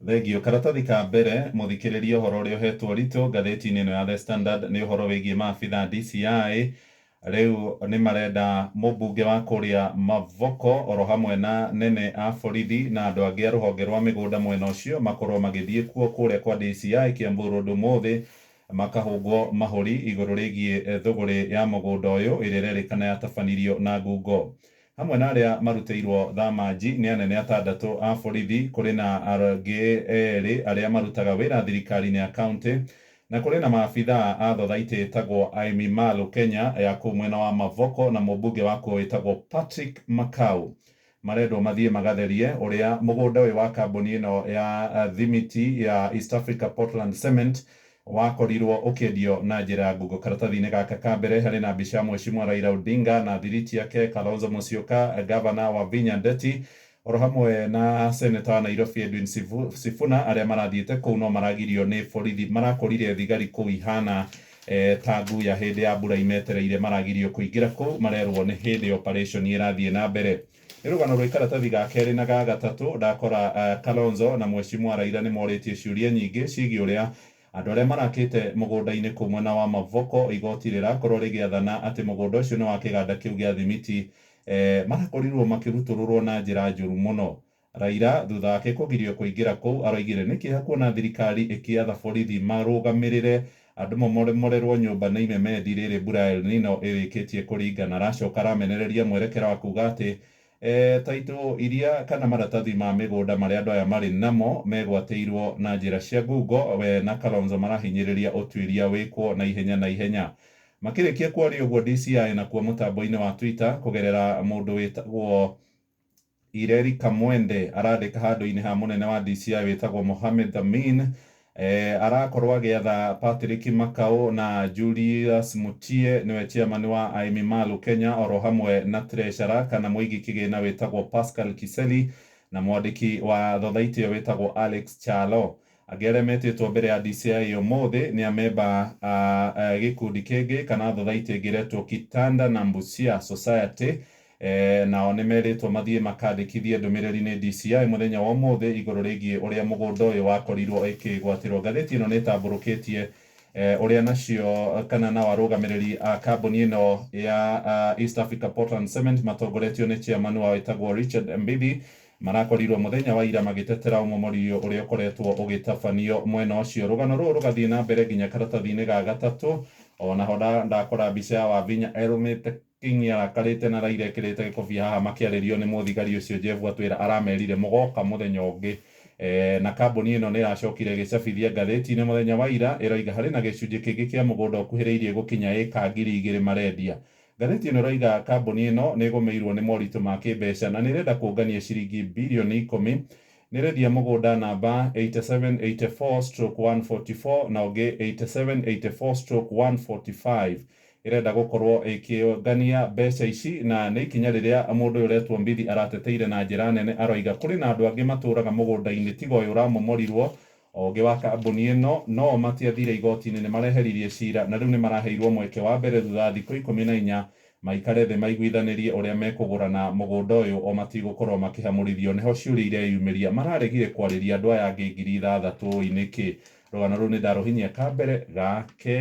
Thengio. Karatathi ka mbere muthikiririe uhoro uria uhetwo rito ngatheti-ini ino ya The Standard ni uhoro wigie maabitha DCI riu ni marenda mũmbunge wa kuria Mavoko oro hamwe na nene a borithi na andu angi a ruhonge rwa migunda mwena ucio makorwo magithie kuria kwa DCI Kiambu Road umuthi makahũngwo mahũri igũrũ rĩgiĩ thũgũrĩ ya mũgũnda ũyũ ĩrĩa ĩrerĩkana yatabanirio na ngungo. Hamwe na arĩa marutĩirwo thamanji nĩ anene 6 a borithi, kũrĩ na angĩ 2 arĩa marutaga wĩra thirikari-inĩ ya kaunti, na kũrĩ na maabithaa a thothaitĩ ĩtagwo Aimi Malo Kenya ya kũu mwena wa Mavoko na mũmbunge wa kũu ĩtagwo Patrick Makau. Marendwo mathiĩ magatherie ũrĩa mũgũnda ũyũ wa kambuni ĩno ya thimiti ya East Africa Portland Cement wakorirwo ũkĩendio na njĩra ya ngungo. Karatathi-inĩ gaka ka mbere harĩ na mbica ya Mheshimiwa Raila Odinga na thiriti yake, Kalonzo Musyoka, gavana wa Vihiga Ndeti, oro hamwe na seneta wa Nairobi Edwin Sifuna, arĩa marathiĩte kũu no maragirio nĩ borithi. Marakorire thigari kũu ihana ta nguya hĩndĩ ya mbura imetereire, maragirio kũingĩra kũu, marerwo nĩ hĩndĩ operation ĩrathiĩ na mbere. Rũgano rwa karatathi ga kerĩ na ga gatatũ ndakora Kalonzo na Mheshimiwa Raila nĩ morĩtie ciũria nyingĩ ciĩgiĩ ũrĩa andũ arĩa marakĩte mũgũnda-inĩ kũu mwena wa Mavoko igoti rĩrakorwo rĩgĩathana atĩ mũgũnda ũcio nĩ wa kĩganda kĩu gĩa thimiti marakorirwo makĩrutũrũrwo na njĩra njũru mũno. Raila thutha wake kũgirio kũingĩra kũu aroigire nĩ kĩeha kuona thirikari ĩkĩatha borithi marũgamĩrĩre andũ mamorerwo nyũmba nĩ imemendi rĩrĩ mbura El Nino ĩrĩkĩtie kũringana. Aracoka aramenereria mwerekera wa kuga atĩ taitũ iria kana maratathi ma mĩgũnda marĩa andũ aya marĩ namo megwatĩirwo na njĩra cia ngungo, we na Kalonzo marahinyĩrĩria ũtuĩria wĩkwo na ihenya. Makĩrĩkia kwaria ũguo, DCI nakuo mũtambo-inĩ wa Twitter kũgerera mũndũ wĩtagwo Ireri Kamwende arandĩka handũ-inĩ ha mũnene wa DCI wĩtagwo Mohamed Amin arakorwo agĩatha Patrick Makau na Julius Mutie nĩwe chairman wa Aimi Malo Kenya, oro hamwe na treasurer kana mũigi kĩgĩna wĩtagwo Pascal Kiseli na mwandĩki wa thothaitĩ ĩyo wĩtagwo Alex Chalo. Angĩ arĩa metĩtwo mbere ya DCI ũmũthĩ nĩ amemba gĩkundi kĩngĩ kana thothaitĩ ĩngĩ ĩretwo Kitanda na Mbusia Society, nao nĩ merĩtwo mathiĩ makandĩkithie ndũmĩrĩri-inĩ DCI mũthenya wa ũmũthĩ igũrũ rĩgiĩ ũrĩa mũgũnda ũyũ wakorirwo ĩkĩgwatĩrwo. Ngathĩti ĩno nĩ ĩtambũrũkĩtie ũrĩa nacio kana nao arũgamĩrĩri a kambuni ĩno ya East Africa Portland Cement matongoretio nĩ chairman wa wĩtagwo Richard Mbithi marakorirwo mũthenya wa ira magĩtetera ũmomorio ũrĩa ũkoretwo ũgĩtabanio mwena ũcio. Rũgano rũrũ rũgathiĩ na mbere nginya karatathi-inĩ ga gatatũ. Onaho ndakora mbica ya Wavinya Elmate King arakarĩte na Raila ekĩrĩte gĩkobia haha makĩarĩrio nĩ mũthigari ũcio Jeff Atwĩra aramerire mũgoka mũthenya ũngĩ. Na kambuni ĩno nĩ ĩracokire ĩgĩcabithia ngathĩti-inĩ mũthenya wa ira ĩroiga harĩ na gĩcunjĩ kĩngĩ kĩa mũgũnda ũkuhĩrĩirie gũkinya ĩka 2,000 marendia. Ngathĩti ĩno ĩroiga kambuni ĩno nĩ ĩgũmĩirwo nĩ moritũ ma kĩmbeca na nĩ ĩrenda kũngania ciringi birioni 10. Nĩ ĩrendia mũgũnda namba 8784/144 na ũngĩ 8784/145. Ĩrenda gũkorwo ĩkĩongania mbeca ici na nĩ ikinya rĩrĩa mũndũ ũyũ ũretwo Mbithi arateteire na njĩra nene. Aroiga kũrĩ na andũ angĩ matũraga mũgũnda-inĩ tiga ũyũ ũramomorirwo. Ũngĩ wa kambuni ĩno no matiathire igoti-inĩ, nĩ mareheririe cira na rĩu nĩ maraheirwo mweke wa mbere thutha wa thikũ 14 maikare thĩ maiguithanĩrie ũrĩa mekũgũrana mũgũnda ũyũ o matigũkorwo makĩhamũrithio. Nĩho ciũria ireyumĩria, mararegire kwarĩria andũ aya angĩ 6,000 nĩkĩ? Rũgano rũu nĩ ndarũhinyia ka mbere gake.